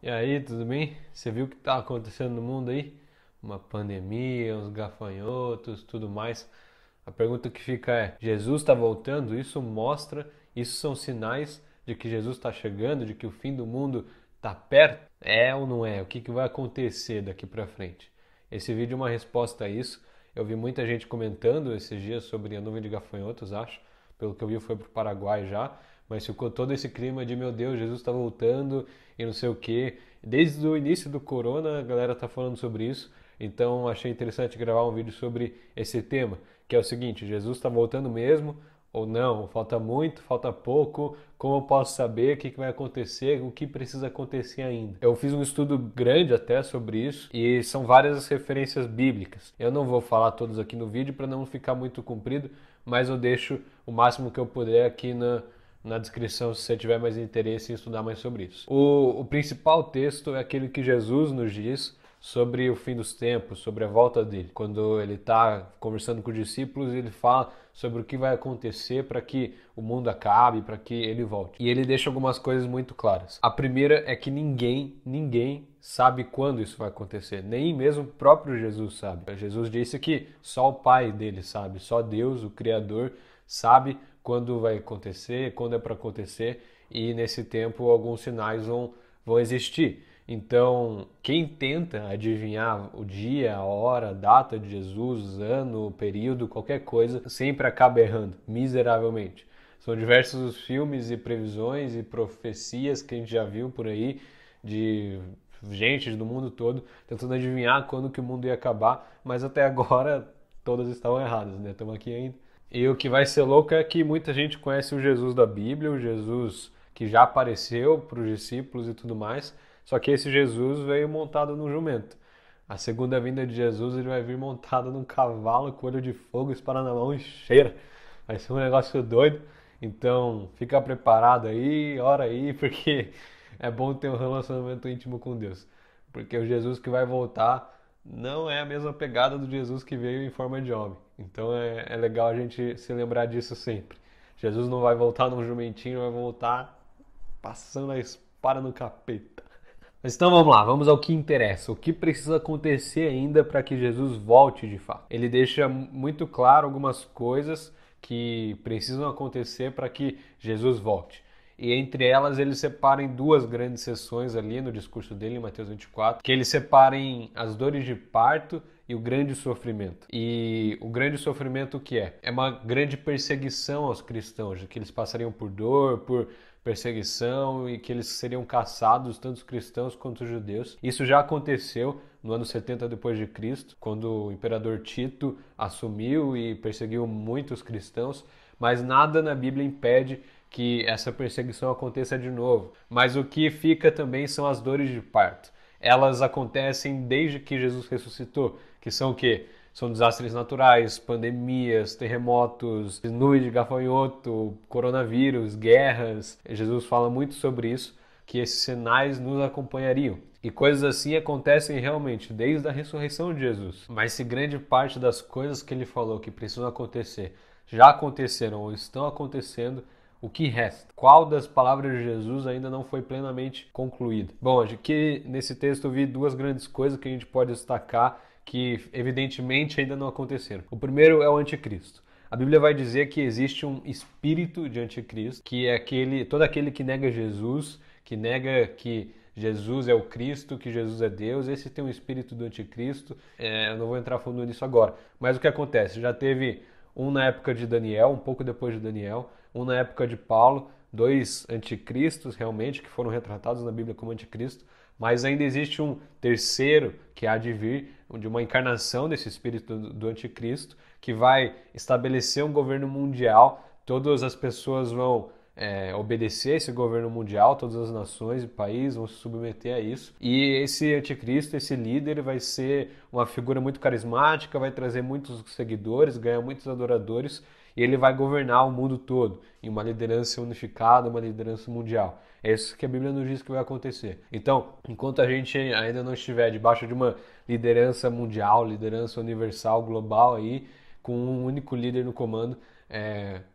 E aí, tudo bem? Você viu o que está acontecendo no mundo aí? Uma pandemia, uns gafanhotos, tudo mais. A pergunta que fica é: Jesus está voltando? Isso mostra, isso são sinais de que Jesus está chegando, de que o fim do mundo está perto? É ou não é? O que vai acontecer daqui para frente? Esse vídeo é uma resposta a isso. Eu vi muita gente comentando esses dias sobre a nuvem de gafanhotos, acho. Pelo que eu vi, foi para o Paraguai já. Mas ficou todo esse clima de, meu Deus, Jesus está voltando e não sei o quê. Desde o início do corona, a galera tá falando sobre isso. Então achei interessante gravar um vídeo sobre esse tema, que é o seguinte: Jesus está voltando mesmo ou não? Falta muito, falta pouco? Como eu posso saber o que vai acontecer? O que precisa acontecer ainda? Eu fiz um estudo grande até sobre isso e são várias as referências bíblicas. Eu não vou falar todos aqui no vídeo para não ficar muito comprido, mas eu deixo o máximo que eu puder aqui na descrição se você tiver mais interesse em estudar mais sobre isso. O principal texto é aquele que Jesus nos diz sobre o fim dos tempos, sobre a volta dele. Quando ele está conversando com os discípulos, ele fala sobre o que vai acontecer para que o mundo acabe, para que ele volte. E ele deixa algumas coisas muito claras. A primeira é que ninguém sabe quando isso vai acontecer, nem mesmo o próprio Jesus sabe. Jesus disse que só o Pai dele sabe, só Deus, o Criador, sabe quando vai acontecer, quando é para acontecer, e nesse tempo alguns sinais vão existir. Então, quem tenta adivinhar o dia, a hora, a data de Jesus, ano, período, qualquer coisa, sempre acaba errando, miseravelmente. São diversos os filmes e previsões e profecias que a gente já viu por aí de gente do mundo todo tentando adivinhar quando que o mundo ia acabar, mas até agora todas estavam erradas, né? Estamos aqui ainda. E o que vai ser louco é que muita gente conhece o Jesus da Bíblia, o Jesus que já apareceu para os discípulos e tudo mais, só que esse Jesus veio montado num jumento. A segunda vinda de Jesus ele vai vir montado num cavalo com olho de fogo, espada na mão e cheira. Vai ser um negócio doido. Então fica preparado aí, ora aí, porque é bom ter um relacionamento íntimo com Deus. Porque o Jesus que vai voltar não é a mesma pegada do Jesus que veio em forma de homem. Então é legal a gente se lembrar disso sempre. Jesus não vai voltar num jumentinho, vai voltar passando a espada no capeta. Mas então vamos lá, vamos ao que interessa. O que precisa acontecer ainda para que Jesus volte de fato? Ele deixa muito claro algumas coisas que precisam acontecer para que Jesus volte. E entre elas ele separa em duas grandes sessões ali no discurso dele, em Mateus 24, que ele separa em as dores de parto e o grande sofrimento. E o grande sofrimento o que é? É uma grande perseguição aos cristãos, de que eles passariam por dor, por perseguição e que eles seriam caçados, tanto os cristãos quanto os judeus. Isso já aconteceu no ano 70 depois de Cristo, quando o imperador Tito assumiu e perseguiu muitos cristãos, mas nada na Bíblia impede que essa perseguição aconteça de novo. Mas o que fica também são as dores de parto. Elas acontecem desde que Jesus ressuscitou, que são o quê? São desastres naturais, pandemias, terremotos, nuvem de gafanhoto, coronavírus, guerras. Jesus fala muito sobre isso, que esses sinais nos acompanhariam. E coisas assim acontecem realmente desde a ressurreição de Jesus. Mas se grande parte das coisas que ele falou que precisam acontecer já aconteceram ou estão acontecendo, o que resta? Qual das palavras de Jesus ainda não foi plenamente concluída? Bom, aqui nesse texto eu vi duas grandes coisas que a gente pode destacar que evidentemente ainda não aconteceram. O primeiro é o anticristo. A Bíblia vai dizer que existe um espírito de anticristo, que é todo aquele que nega Jesus, que nega que Jesus é o Cristo, que Jesus é Deus. Esse tem um espírito do anticristo. Eu não vou entrar fundo nisso agora. Mas o que acontece? Já teve um na época de Daniel, um pouco depois de Daniel, um na época de Paulo, dois anticristos realmente que foram retratados na Bíblia como anticristo, mas ainda existe um terceiro que há de vir, de uma encarnação desse espírito do anticristo, que vai estabelecer um governo mundial. Todas as pessoas vão obedecer esse governo mundial, todas as nações e países vão se submeter a isso. E esse anticristo, esse líder, vai ser uma figura muito carismática, vai trazer muitos seguidores, ganhar muitos adoradores, e ele vai governar o mundo todo em uma liderança unificada, uma liderança mundial. É isso que a Bíblia nos diz que vai acontecer. Então, enquanto a gente ainda não estiver debaixo de uma liderança mundial, liderança universal, global aí, com um único líder no comando,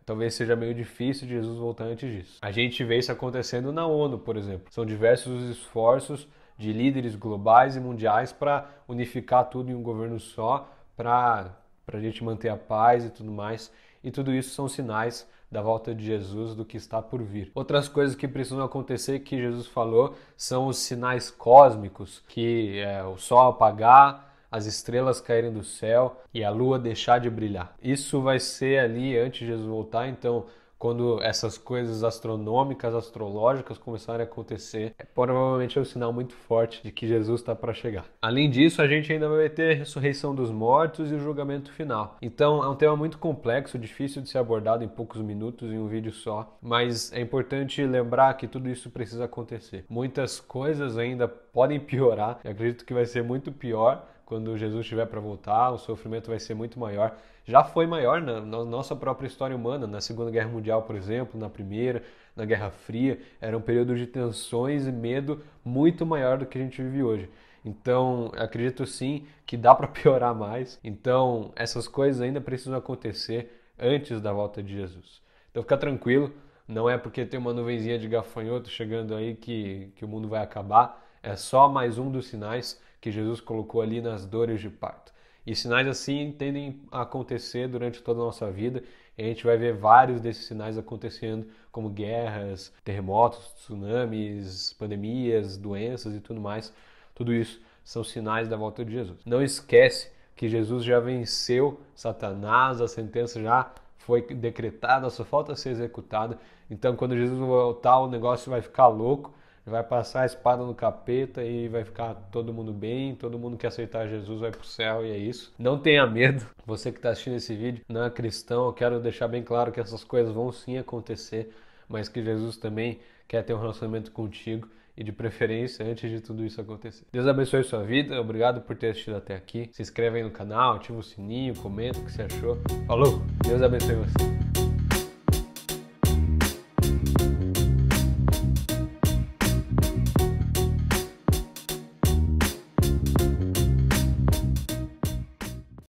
talvez seja meio difícil de Jesus voltar antes disso. A gente vê isso acontecendo na ONU, por exemplo. São diversos os esforços de líderes globais e mundiais para unificar tudo em um governo só, para a gente manter a paz e tudo mais. E tudo isso são sinais da volta de Jesus, do que está por vir. Outras coisas que precisam acontecer que Jesus falou são os sinais cósmicos, que é o sol apagar, as estrelas caírem do céu e a lua deixar de brilhar. Isso vai ser ali antes de Jesus voltar, então quando essas coisas astronômicas, astrológicas começarem a acontecer, provavelmente é um sinal muito forte de que Jesus está para chegar. Além disso, a gente ainda vai ter a ressurreição dos mortos e o julgamento final. Então, é um tema muito complexo, difícil de ser abordado em poucos minutos, em um vídeo só, mas é importante lembrar que tudo isso precisa acontecer. Muitas coisas ainda podem piorar, eu acredito que vai ser muito pior quando Jesus estiver para voltar, o sofrimento vai ser muito maior. Já foi maior na nossa própria história humana, na Segunda Guerra Mundial, por exemplo, na Primeira, na Guerra Fria. Era um período de tensões e medo muito maior do que a gente vive hoje. Então, acredito sim que dá para piorar mais. Então, essas coisas ainda precisam acontecer antes da volta de Jesus. Então, fica tranquilo, não é porque tem uma nuvenzinha de gafanhoto chegando aí que o mundo vai acabar. É só mais um dos sinais que Jesus colocou ali nas dores de parto. E sinais assim tendem a acontecer durante toda a nossa vida. E a gente vai ver vários desses sinais acontecendo, como guerras, terremotos, tsunamis, pandemias, doenças e tudo mais. Tudo isso são sinais da volta de Jesus. Não esquece que Jesus já venceu Satanás, a sentença já foi decretada, só falta ser executada. Então, quando Jesus voltar, o negócio vai ficar louco. Vai passar a espada no capeta e vai ficar todo mundo bem, todo mundo que aceitar Jesus vai pro céu e é isso. Não tenha medo, você que está assistindo esse vídeo não é cristão, eu quero deixar bem claro que essas coisas vão sim acontecer, mas que Jesus também quer ter um relacionamento contigo e de preferência antes de tudo isso acontecer. Deus abençoe sua vida, obrigado por ter assistido até aqui. Se inscreve aí no canal, ativa o sininho, comenta o que você achou. Falou, Deus abençoe você.